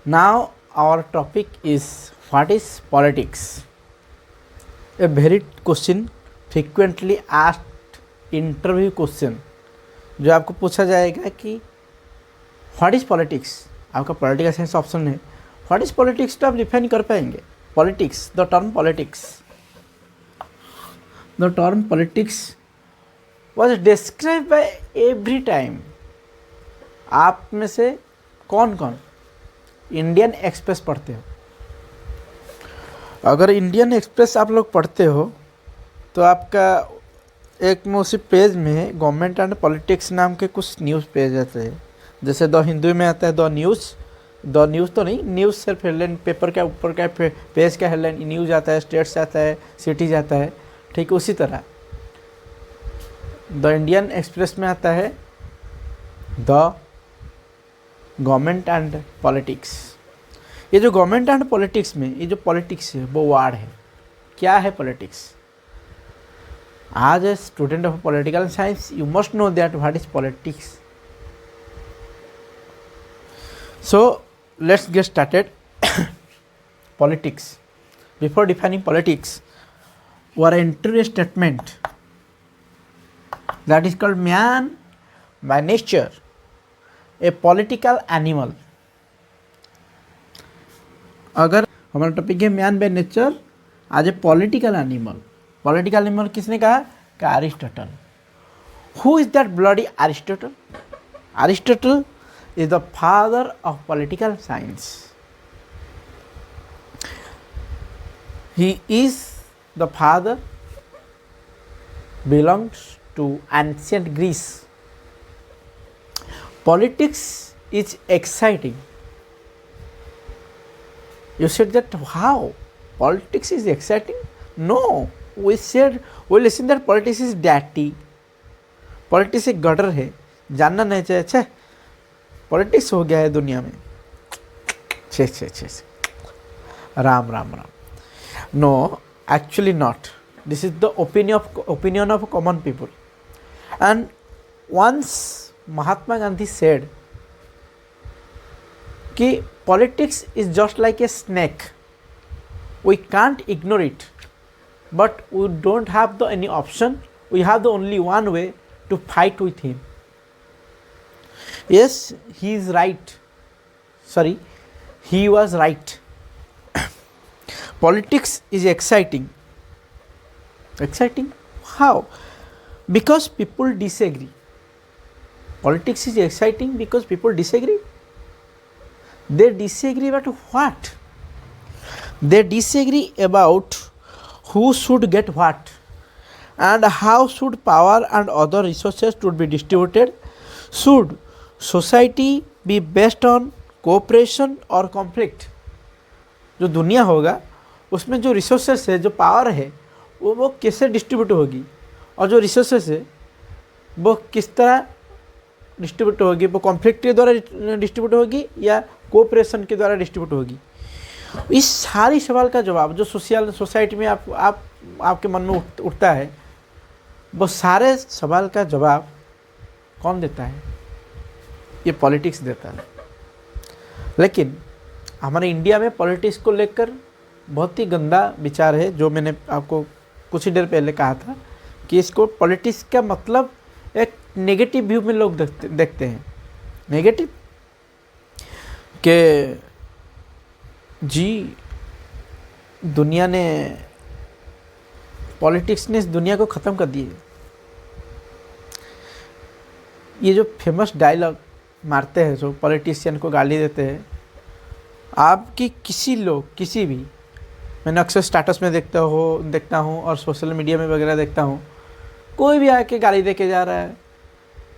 Now our topic is what is politics? A very question frequently asked interview question जो आपको पूछा जाएगा कि व्हाट इज़ पॉलिटिक्स। आपका पॉलिटिकल साइंस ऑप्शन है, व्हाट इज़ पॉलिटिक्स तो आप डिफाइन कर पाएंगे। Politics, the term politics was describe by every time. आप में से कौन कौन इंडियन एक्सप्रेस पढ़ते हो? अगर इंडियन एक्सप्रेस आप लोग पढ़ते हो तो आपका एक में उसी पेज में गवर्नमेंट एंड पॉलिटिक्स नाम के कुछ न्यूज़ पेज आते हैं। जैसे द हिंदू में आता है द न्यूज़ तो नहीं, न्यूज़ सिर्फ हेडलाइन, पेपर का ऊपर का पेज का हेडलाइन न्यूज़ आता है, स्टेट्स आता है, सिटीज आता है। ठीक उसी तरह द इंडियन एक्सप्रेस में आता है द गवर्नमेंट एंड पॉलिटिक्स। ये जो गवर्नमेंट एंड पॉलिटिक्स में ये जो पॉलिटिक्स है वो वार्ड है। क्या है पॉलिटिक्स? आज a student of political science you must know that what is politics. So let's get started. Politics, before defining politics were enter a statement that is called man by nature a political animal। अगर हमारा topic है man by nature आज ए political animal. Political animal किसने कहा? Aristotle. Who is that bloody Aristotle? Aristotle is the father of political science. He is the father, belongs to ancient Greece। Politics is exciting। You said that how politics is exciting? No, we listen that politics is dirty। Politics एक gutter है, जानना नहीं चाहिए। छे politics हो गया है दुनिया में, छे छे छे Ram Ram Ram. No, actually not. This is the opinion of common people। And once Mahatma Gandhi said कि politics is just like a snake, we can't ignore it, but we don't have any option, we have the only one way to fight with him। Yes, he is right, sorry, he was right। Politics is exciting how? Because people disagree। Politics is exciting because people disagree। They disagree about what? They disagree about who should get what and how should power and other resources should be distributed। Should society be based on cooperation or conflict? जो दुनिया होगा उसमें जो resources है, जो power है, वो कैसे डिस्ट्रीब्यूट होगी, और जो रिसोर्सेस है वो किस तरह डिस्ट्रीब्यूट होगी, वो कॉन्फ्लिक्ट के द्वारा डिस्ट्रीब्यूट होगी या कोऑपरेशन के द्वारा डिस्ट्रीब्यूट होगी। इस सारी सवाल का जवाब जो सोसाइटी में आपके मन में उठता है, वो सारे सवाल का जवाब कौन देता है? ये पॉलिटिक्स देता है। लेकिन हमारे इंडिया में पॉलिटिक्स को लेकर बहुत ही गंदा विचार है, जो मैंने आपको कुछ ही देर पहले कहा था कि इसको पॉलिटिक्स का मतलब एक नेगेटिव व्यू में लोग देखते हैं। नेगेटिव कि जी दुनिया ने, पॉलिटिक्स ने इस दुनिया को ख़त्म कर दिए। ये जो फेमस डायलॉग मारते हैं, जो पॉलिटिशियन को गाली देते हैं, आपकी किसी भी, मैंने अक्सर स्टेटस में देखता हूँ और सोशल मीडिया में वगैरह देखता हूँ, कोई भी आके गाली दे के जा रहा है।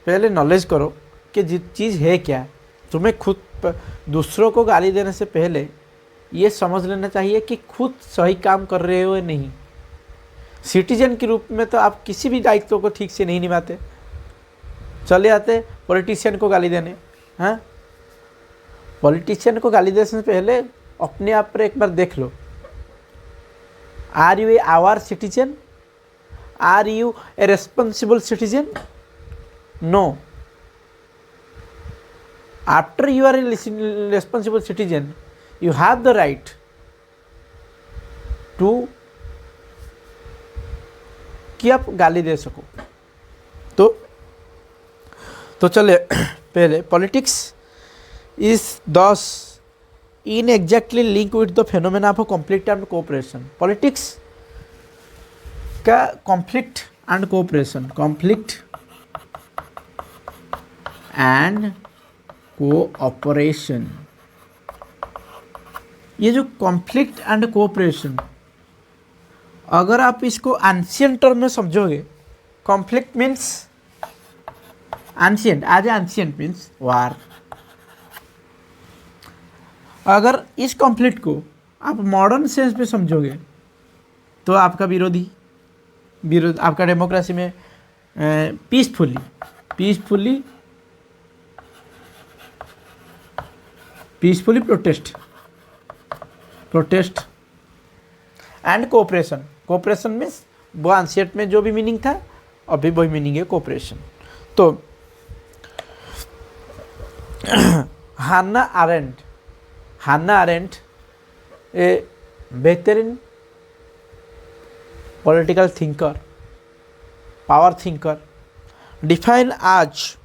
पहले नॉलेज करो कि चीज़ है क्या। तुम्हें खुद दूसरों को गाली देने से पहले ये समझ लेना चाहिए कि खुद सही काम कर रहे हो या नहीं। सिटीजन के रूप में तो आप किसी भी दायित्व को ठीक से नहीं निभाते, चले आते पॉलिटिशियन को गाली देने। हाँ, पॉलिटिशियन को गाली देने से पहले अपने आप पर एक बार देख लो, are you a our citizen? Are you a responsible citizen? No. After you are a responsible citizen, you have the right to कि आप गाली दे सको। तो चले पहले, politics is thus in exactly link with the phenomena of conflict and cooperation. Politics का conflict and cooperation, conflict and cooperation, ये जो कॉन्फ्लिक्ट एंड कोऑपरेशन, अगर आप इसको एंशिएंट टर्म में समझोगे, conflict means ancient, as ancient means war. अगर इस कॉन्फ्लिक्ट को आप मॉडर्न सेंस में समझोगे तो आपका विरोध, आपका डेमोक्रेसी में peacefully protest and cooperation means वो एंशिएंट में जो भी मीनिंग था अभी वही मीनिंग है कोऑपरेशन। तो हान्ना आरेंट ए बेहतरीन political thinker, power thinker, define आज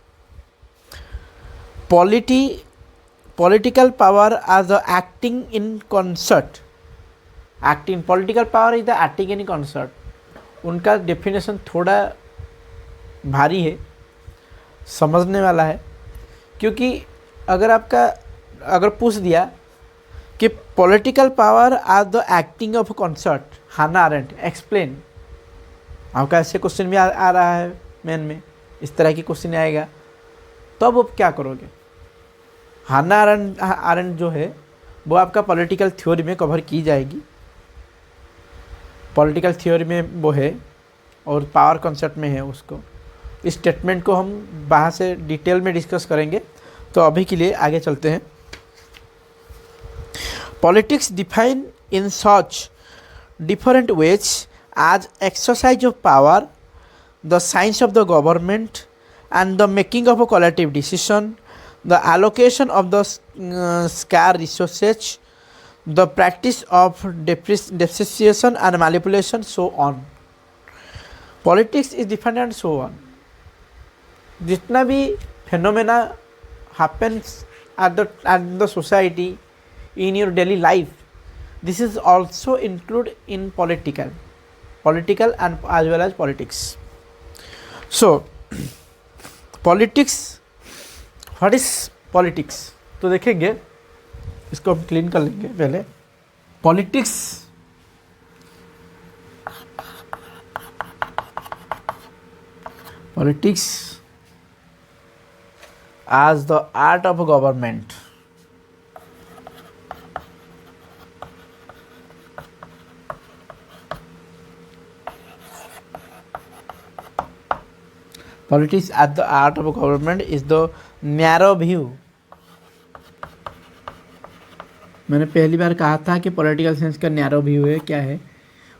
political power as the acting in concert, political power is the acting in concert। उनका डेफिनेशन थोड़ा भारी है, समझने वाला है, क्योंकि अगर पूछ दिया कि political power are the acting of concert, Hannah Arendt explain, आपका ऐसे क्वेश्चन भी आ रहा है मेन में, इस तरह की क्वेश्चन आएगा, तब आप क्या करोगे? हान्ना आरेंट जो है वो आपका पॉलिटिकल थ्योरी में कवर की जाएगी, पॉलिटिकल थ्योरी में वो है और पावर कॉन्सेप्ट में है उसको। इस स्टेटमेंट को हम बाहर से डिटेल में डिस्कस करेंगे, तो अभी के लिए आगे चलते हैं। Politics define in such different ways as exercise of power, the science of the government and the making of a collective decision, the allocation of the scarce resources, the practice of depreciation and manipulation, so on. Politics is different and so on. जितना भी phenomena happens at the society in your daily life, this is also included in political and as well as politics. So politics, what is politics? तो देखेंगे, इसको हम clean कर लेंगे पहले। Politics as the art of government, politics as the art of government is the narrow view। मैंने पहली बार कहा था कि पॉलिटिकल साइंस का नैरो व्यू है। क्या है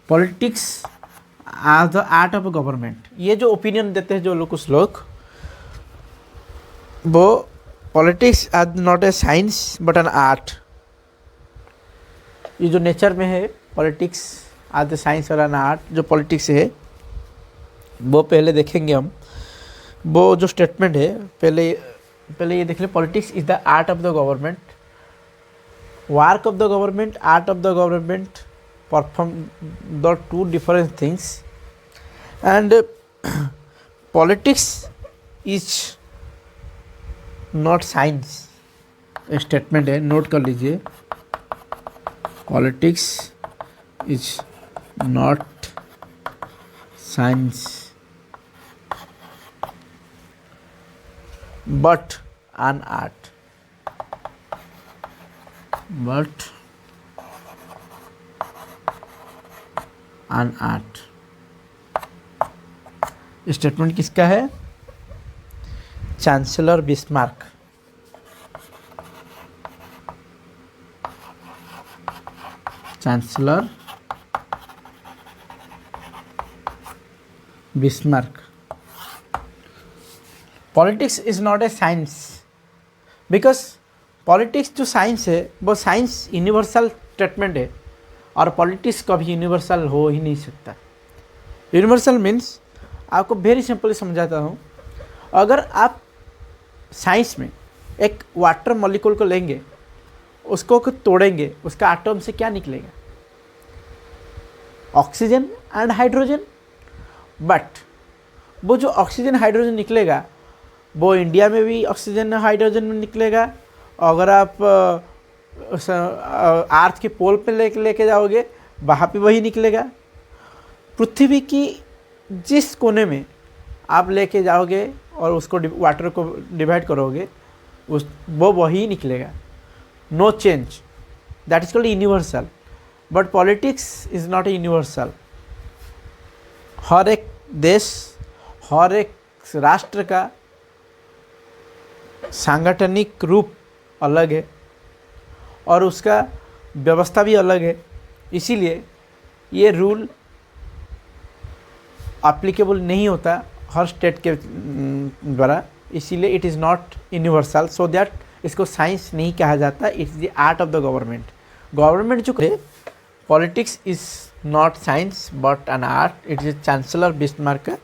politics as the art of government? ये जो ओपिनियन देते हैं जो लोग, कुछ लोग, वो politics as not a science but an art, ये जो नेचर में है पॉलिटिक्स एज द साइंस और एन आर्ट, जो पॉलिटिक्स है वो पहले देखेंगे हम। वो जो स्टेटमेंट है पहले ये देख ले, politics is the art of the government, work of the government, art of the government perform the two different things, and politics is not science. Statement है, नोट कर लीजिए, politics is not science but an art, statement किसका है? Chancellor Bismarck. Chancellor Bismarck. Politics is not a science because politics जो science है वो science universal statement है और पॉलिटिक्स कभी यूनिवर्सल हो ही नहीं सकता। यूनिवर्सल मीन्स आपको वेरी सिंपली समझाता हूँ, अगर आप साइंस में एक वाटर मॉलिक्यूल को लेंगे, उसको तोड़ेंगे, उसका एटम से क्या निकलेगा? Oxygen and hydrogen. बट वो जो ऑक्सीजन हाइड्रोजन निकलेगा वो इंडिया में भी ऑक्सीजन हाइड्रोजन में निकलेगा। अगर आप अर्थ के पोल पे लेके जाओगे वहाँ पे वही निकलेगा। पृथ्वी की जिस कोने में आप लेके जाओगे और उसको वाटर को डिवाइड करोगे वो वही निकलेगा। No change, that is called universal. But politics is not universal. हर एक देश, हर एक राष्ट्र का सांगठनिक रूप अलग है और उसका व्यवस्था भी अलग है, इसीलिए ये रूल एप्लीकेबल नहीं होता हर स्टेट के द्वारा, इसीलिए it is not universal. So that इसको साइंस नहीं कहा जाता, it is the art of the government. Government जो करे, politics is not science but an art, it is chancellor Bismarck का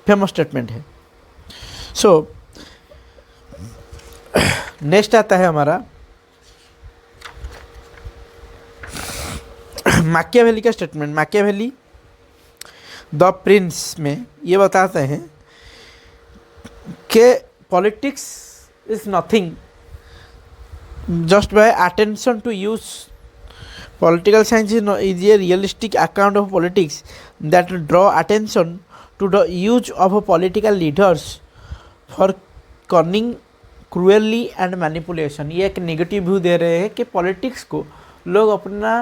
फेमस स्टेटमेंट है। सो नेक्स्ट आता है हमारा मैकियावेली का स्टेटमेंट। मैकियावेली द प्रिंस में ये बताते हैं कि politics is nothing just by attention to use. Political science is a realistic account of politics that draw attention to the use of political leaders for cunning, cruelty and manipulation। ये एक negative view दे रहे हैं कि politics को लोग अपना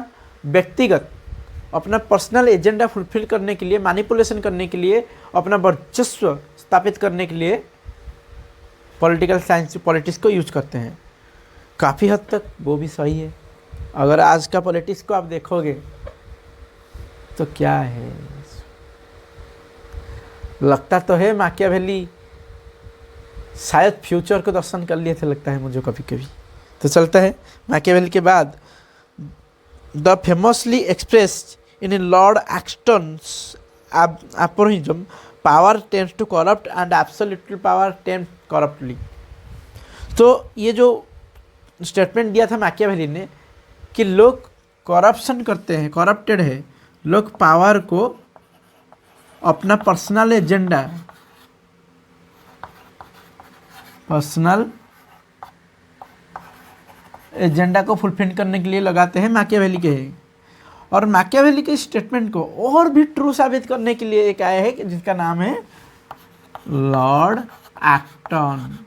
व्यक्तिगत, अपना पर्सनल एजेंडा फुलफिल करने के लिए, मैनिपुलेशन करने के लिए, अपना वर्चस्व स्थापित करने के लिए पॉलिटिकल साइंस, पॉलिटिक्स को यूज करते हैं। काफ़ी हद तक वो भी सही है। अगर आज का पॉलिटिक्स को आप देखोगे तो क्या है, लगता तो है मैकियावेली शायद फ्यूचर को दर्शन कर लिए थे, लगता है मुझे कभी कभी। तो चलता है मैकियावेली के बाद the famously expressed in Lord Acton's aphorism, power tends to corrupt and absolute power tends corruptly. तो ये जो स्टेटमेंट दिया था मैकियावेली ने कि लोग करप्शन करते हैं, करप्टेड है, लोग पावर को अपना पर्सनल एजेंडा, को फुलफिल करने के लिए लगाते हैं, मैकियावेली के हैं। और मैकियावेली के स्टेटमेंट को और भी ट्रू साबित करने के लिए एक आया है जिसका नाम है लॉर्ड एक्टन।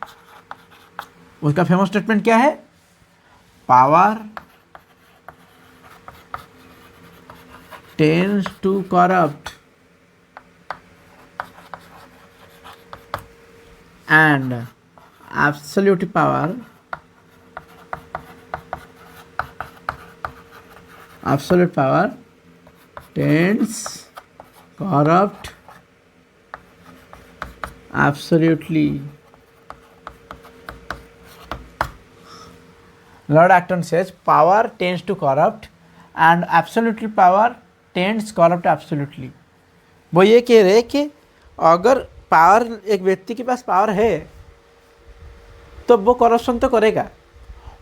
उसका फेमस स्टेटमेंट क्या है? Power tends to corrupt and absolute power tends corrupt absolutely। Lord Acton says power tends to corrupt and absolute power tends corrupt absolutely. वो ये कह रहे हैं कि अगर पावर, एक व्यक्ति के पास पावर है तो वो करप्शन तो करेगा।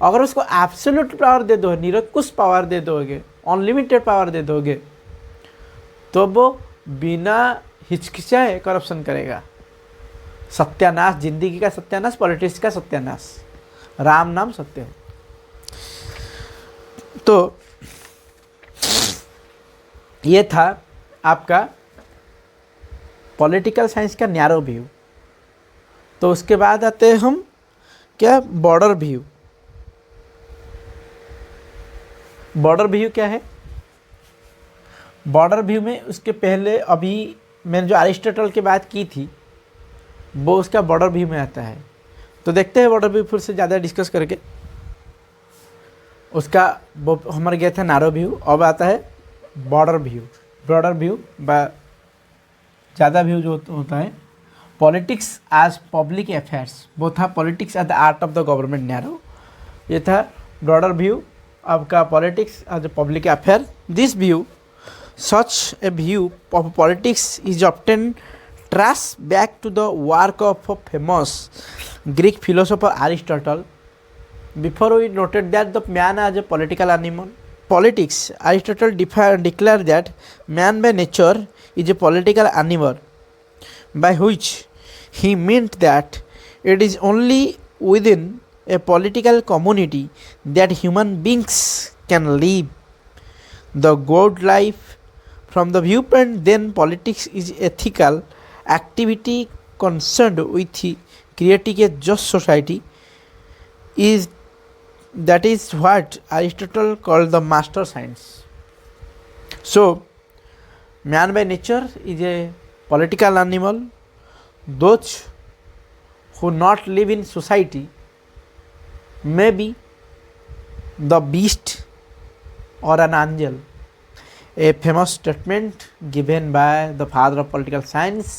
अगर उसको एब्सोल्यूट पावर दे दो, निरंकुश पावर दे दोगे, अनलिमिटेड पावर दे दोगे, तो वो बिना हिचकिचाए करप्शन करेगा। सत्यानाश, जिंदगी का सत्यानाश, पॉलिटिक्स का सत्यानाश। राम नाम सत्य है। तो ये था आपका पॉलिटिकल साइंस का नैरो व्यू। तो उसके बाद आते हैं हम क्या, बॉर्डर व्यू। बॉर्डर व्यू क्या है? बॉर्डर व्यू में उसके पहले अभी मैंने जो अरिस्टोटल की बात की थी वो उसका बॉर्डर व्यू में आता है। तो देखते हैं बॉर्डर व्यू फिर से ज़्यादा डिस्कस करके। उसका वो हमारा गया था नैरो व्यू, अब आता है बॉर्डर व्यू। ब्रॉडर व्यू व ज़्यादा व्यू जो होता है पॉलिटिक्स एज पब्लिक अफेयर्स, वो था politics as the art of the government narrow, ये था ब्रॉडर व्यू आपका politics as a public affair. This view, such a view of politics is often traced back to the work of a famous Greek philosopher Aristotle. Before we noted that the man as a political animal, politics, Aristotle declared that man by nature is a political animal, by which he meant that it is only within a political community that human beings can live the good life. From the viewpoint then, politics is ethical activity concerned with creating a just society. That is what Aristotle called the master science. So, man by nature is a political animal. Those who not live in society may be the beast or an angel. A famous statement given by the father of political science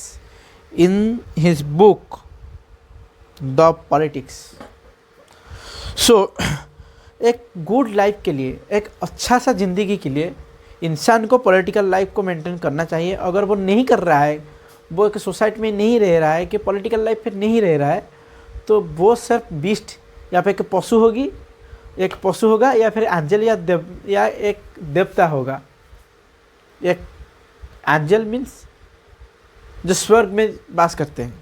in his book The Politics. So, एक good life के लिए, एक अच्छा सा ज़िंदगी के लिए इंसान को पॉलिटिकल लाइफ को मेंटेन करना चाहिए. अगर वो नहीं कर रहा है, वो एक सोसाइटी में नहीं रह रहा है, कि पॉलिटिकल लाइफ में नहीं रह रहा है, तो वो सिर्फ बीस्ट या फिर एक पशु होगी, एक पशु होगा, या फिर एंजल या एक देवता होगा. एक एंजल मीन्स जो स्वर्ग में वास करते हैं,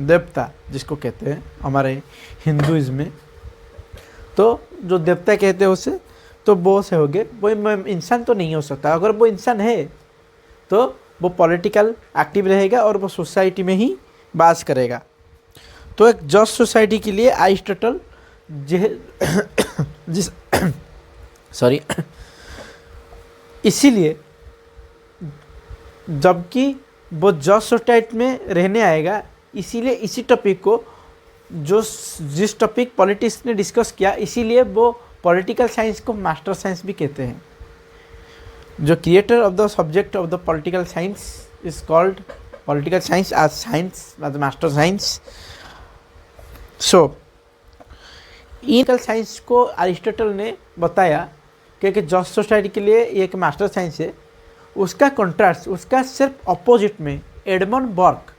देवता जिसको कहते हैं हमारे हिंदुइज्म में, तो जो देवता कहते हैं उसे, तो वो से हो गए. वो इंसान तो नहीं हो सकता. अगर वो इंसान है तो वो पॉलिटिकल एक्टिव रहेगा और वो सोसाइटी में ही वास करेगा. तो एक जस्ट सोसाइटी के लिए अरिस्टोटल जिस सॉरी इसीलिए जबकि वो जस्ट सोसाइटी में रहने आएगा, इसीलिए इसी टॉपिक को जिस टॉपिक पॉलिटिक्स ने डिस्कस किया, इसीलिए वो पॉलिटिकल साइंस को मास्टर साइंस भी कहते हैं. जो creator of the subject of the political science is called political science as science as master science. So political science को अरिस्टोटल ने बताया कि जस्ट सोसाइटी के लिए एक मास्टर साइंस है. उसका कॉन्ट्रास्ट, उसका सिर्फ अपोजिट में एडमंड बर्क,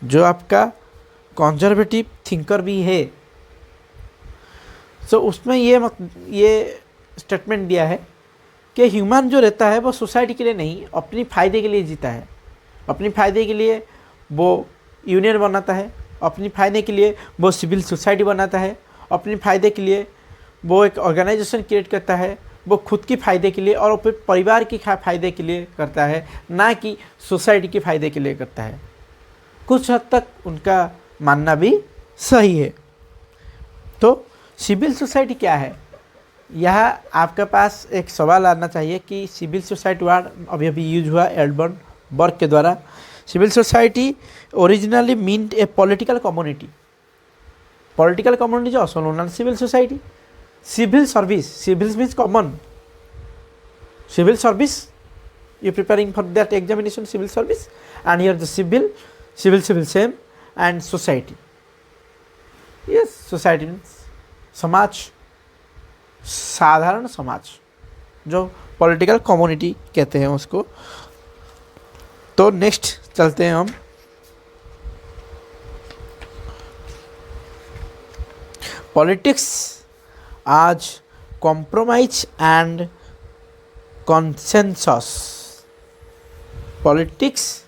जो आपका कंजर्वेटिव थिंकर भी है, सो उसमें ये स्टेटमेंट दिया है कि ह्यूमन जो रहता है वो सोसाइटी के लिए नहीं, अपनी फ़ायदे के लिए जीता है. अपनी फ़ायदे के लिए वो यूनियन बनाता है, अपनी फ़ायदे के लिए वो सिविल सोसाइटी बनाता है, अपनी फ़ायदे के लिए वो एक ऑर्गेनाइजेशन क्रिएट करता है, वो खुद की फ़ायदे के लिए और अपने परिवार के फ़ायदे के लिए करता है, ना कि सोसाइटी के फ़ायदे के लिए करता है. कुछ हद तक उनका मानना भी सही है. तो सिविल सोसाइटी क्या है, यह आपके पास एक सवाल आना चाहिए कि सिविल सोसाइटी वर्ड अभी यूज हुआ एडमंड बर्क के द्वारा. Civil society originally meant a political community. Political community जो also known as civil society. Civil service, civil means common. Civil service, you preparing for that examination, civil service, and here the civil same, and society. Yes, society means समाज, साधारण समाज, जो political community कहते हैं उसको. तो next चलते हैं हम. पॉलिटिक्स आज compromise and consensus. Politics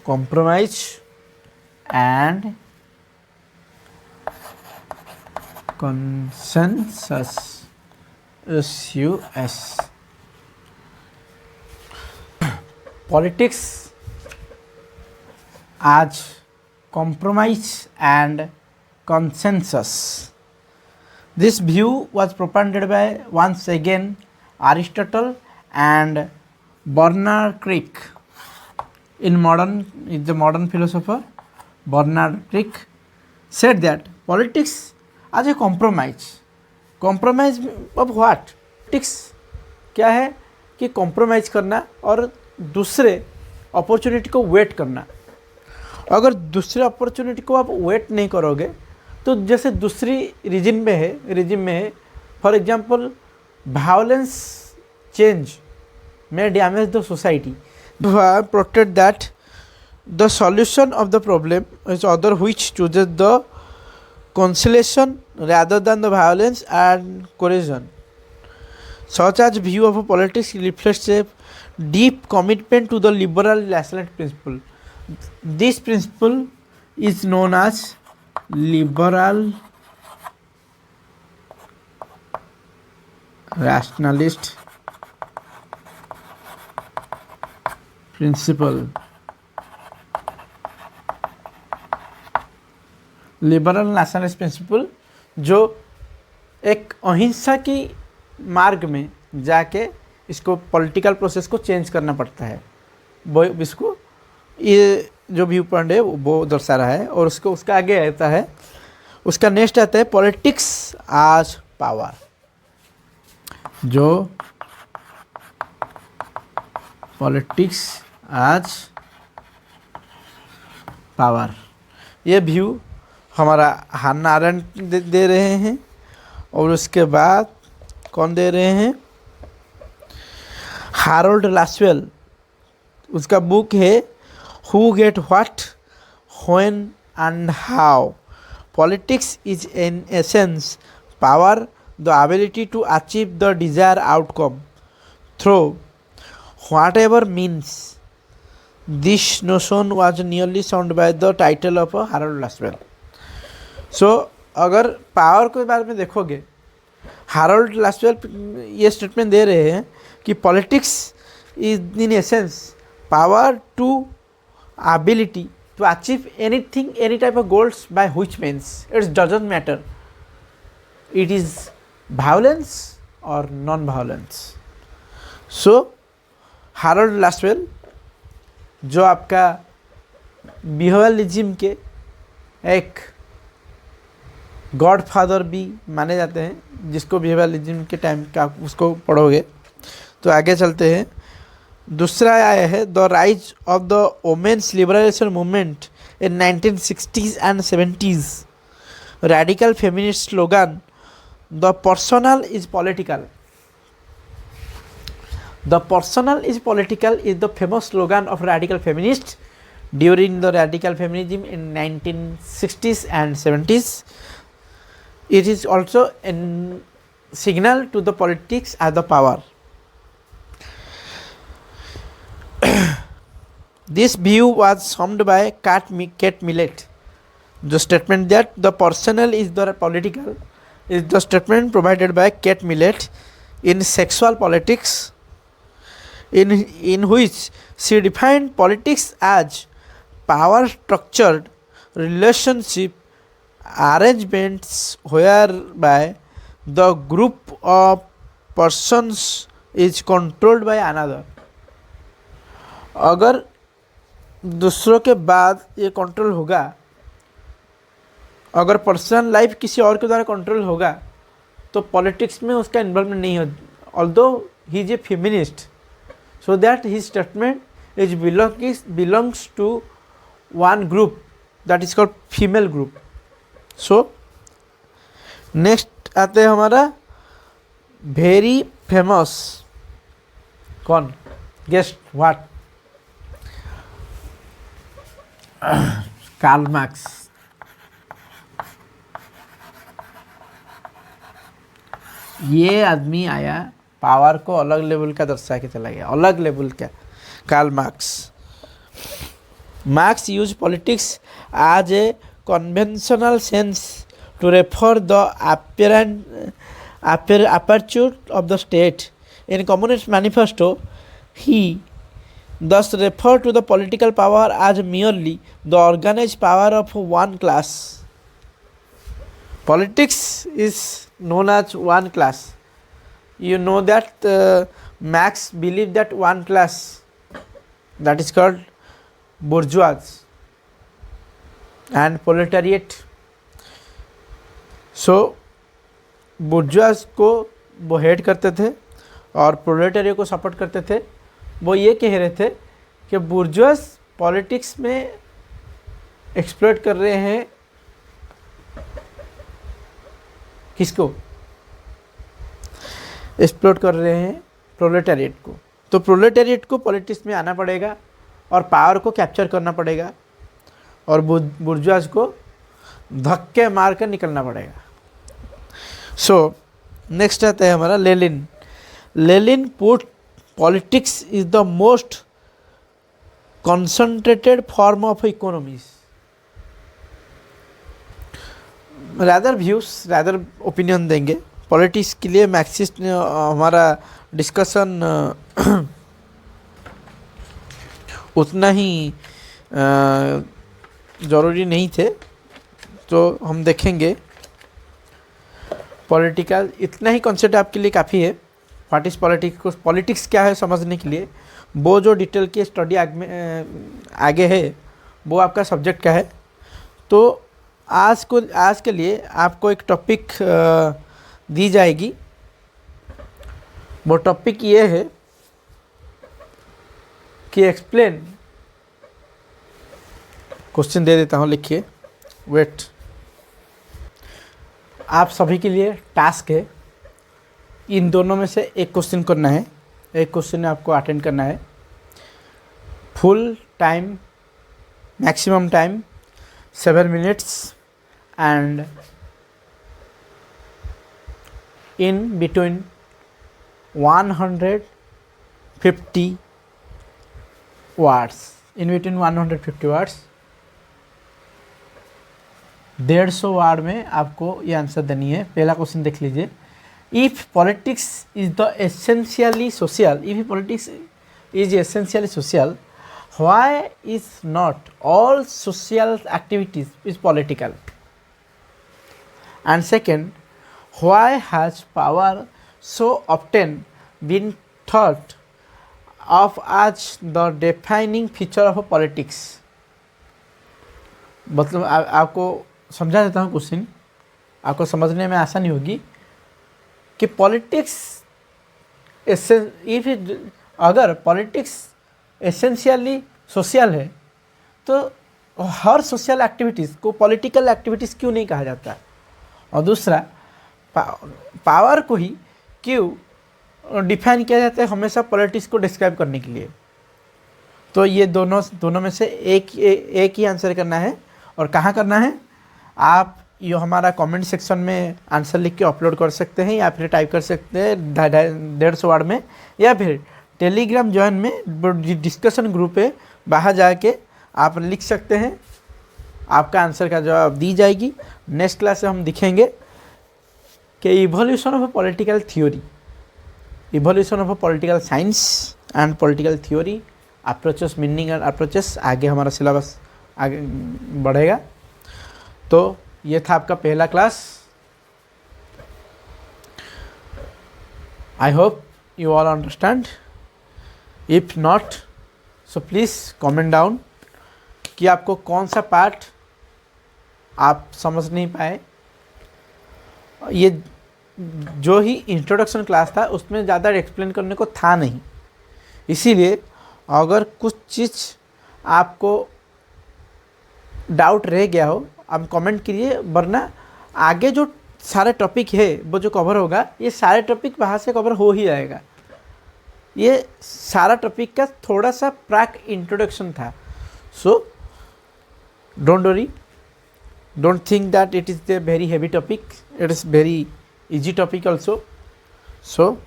compromise and consensus. SUS. Politics as compromise and consensus. This view was propagated by once again Aristotle and Bernard Crick. The modern philosopher Bernard Crick said that politics आज ए compromise of what? Politics क्या है कि compromise करना और दूसरे opportunity को wait करना। अगर दूसरे अपॉर्चुनिटी को आप वेट नहीं करोगे तो जैसे दूसरी रिजिम में है for example violence change may damage the society. Protect that the solution of the problem is other which chooses the conciliation rather than the violence and coercion. Such as view of a politics reflects a deep commitment to the liberal nationalist principle. This principle is known as liberal rationalist principle. Liberal nationalist principle जो एक अहिंसा की मार्ग में जाके इसको political process को change करना पड़ता है, वो इसको ये जो व्यू पॉइंट है वो दर्शा रहा है। और उसको उसका आगे आता है, उसका नेक्स्ट आता है पॉलिटिक्स आज पावर। जो पॉलिटिक्स आज पावर, ये व्यू हमारा हन्ना अरेंट दे रहे हैं। और उसके बाद कौन दे रहे हैं? हारोल्ड लासवेल, उसका बुक है who get what when and how. Politics is in essence power, the ability to achieve the desire outcome through whatever means. This notion was nearly sound by the title of Harold Laswell. So अगर power के बारे में देखोगे, Harold Lasswell ये statement दे रहे हैं कि politics is in essence power to ability to achieve anything, any type of goals by which means it's doesn't matter it is violence और non violence. So Harold Lasswell जो आपका behaviourism के एक गॉडफादर भी माने जाते हैं, जिसको बिहेवियरलिज्म के टाइम का उसको पढ़ोगे तो आगे चलते हैं। दूसरा आया है the rise of the womens liberalisation movement in 1960s and 70s। Radical feminist slogan the personal is political. The personal is political is the famous slogan of radical feminists during the radical feminism in 1960s and 70s. It is also a signal to the politics as the power. This view was summed by Kate Millett. The statement that the personal is the political is the statement provided by Kate Millett in Sexual Politics, in which she defined politics as power structured relationship arrangements whereby the group of persons is controlled by another. अगर दूसरों के बाद ये control होगा, अगर personal life किसी और के द्वारा कंट्रोल होगा तो पॉलिटिक्स में उसका इन्वॉल्वमेंट नहीं हो। Although he is a feminist, so that his statement is belongs to one group that is called female group. So next आते हैं हमारा very famous कौन गेस्ट व्हाट कार्ल मार्क्स। ये आदमी आया पावर को अलग लेवल का दर्शा के चला गया, अलग लेवल का। Karl Marx use politics as a conventional sense to refer the aperture of the state. In Communist Manifesto, he thus referred to the political power as merely the organized power of one class. Politics is known as one class. You know that Marx believed that one class, that is called bourgeois and proletariat. सो बुर्जुआस को वो hate करते थे और प्रोलेटारिया को support करते थे। वो ये कह रहे थे कि बुर्जुआस पॉलिटिक्स में एक्सप्लॉइट कर रहे हैं किसको, एक्सप्लॉइट कर रहे हैं प्रोलेटारिएट को। तो प्रोलेटारिएट को पॉलिटिक्स में आना पड़ेगा और पावर को कैप्चर करना पड़ेगा और बुर्जुआस को धक्के मार कर निकलना पड़ेगा। सो नेक्स्ट आता है हमारा Lenin. Lenin put politics is the most concentrated form of economies. Rather views rather opinion देंगे पॉलिटिक्स के लिए। मार्क्सिस्ट ने हमारा डिस्कशन उतना ही ज़रूरी नहीं थे, तो हम देखेंगे पॉलिटिकल इतना ही कॉन्सेप्ट आपके लिए काफ़ी है। व्हाट इज़ पॉलिटिक्स, पॉलिटिक्स क्या है समझने के लिए वो जो डिटेल की स्टडी आगे है वो आपका सब्जेक्ट का है। तो आज के लिए आपको एक टॉपिक दी जाएगी। वो टॉपिक ये है कि एक्सप्लेन, क्वेश्चन दे देता हूँ, लिखिए। वेट, आप सभी के लिए टास्क है, इन दोनों में से एक क्वेश्चन करना है। एक क्वेश्चन आपको अटेंड करना है। Full time, maximum time 7 minutes and in between 150 words, in between 150 words, 150 word में आपको ये आंसर देनी है। पहला क्वेश्चन देख लीजिए। If politics is the essentially social, if politics is essentially social, why is not all social activities is political? And second, why has power so often been thought of as the defining feature of a politics? मतलब आपको समझा देता हूँ question, आपको समझने में आसानी होगी कि पॉलिटिक्स अगर पॉलिटिक्स एसेंशियली सोशल है तो हर सोशल एक्टिविटीज़ को पॉलिटिकल एक्टिविटीज़ क्यों नहीं कहा जाता? और दूसरा, पावर को ही क्यों डिफाइन किया जाता है हमेशा पॉलिटिक्स को डिस्क्राइब करने के लिए? तो ये दोनों में से एक ही आंसर करना है। और कहाँ करना है? आप ये हमारा कमेंट सेक्शन में आंसर लिख के अपलोड कर सकते हैं, या फिर टाइप कर सकते हैं 150 वर्ड में, या फिर टेलीग्राम ज्वाइन में डिस्कशन ग्रुप है, बाहर जाके आप लिख सकते हैं। आपका आंसर का जवाब दी जाएगी। नेक्स्ट क्लास से हम दिखेंगे कि evolution of a political theory, evolution of a political science and political theory, approaches, meaning and approaches. आगे हमारा सिलेबस आगे बढ़ेगा। तो ये था आपका पहला class. I hope you all understand. If not so please comment down कि आपको कौन सा पार्ट आप समझ नहीं पाए। ये जो ही इंट्रोडक्शन क्लास था उसमें ज़्यादा एक्सप्लेन करने को था नहीं, इसीलिए अगर कुछ चीज़ आपको डाउट रह गया हो आप कमेंट कीजिए, वरना आगे जो सारे टॉपिक है वो जो कवर होगा, ये सारे टॉपिक वहाँ से कवर हो ही जाएगा। ये सारा टॉपिक का थोड़ा सा प्राक इंट्रोडक्शन था। So don't worry, don't think that it is a very heavy topic, it is very easy topic also. So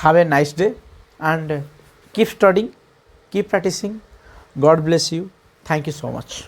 have a nice day and keep studying, keep practicing. God bless you. Thank you so much.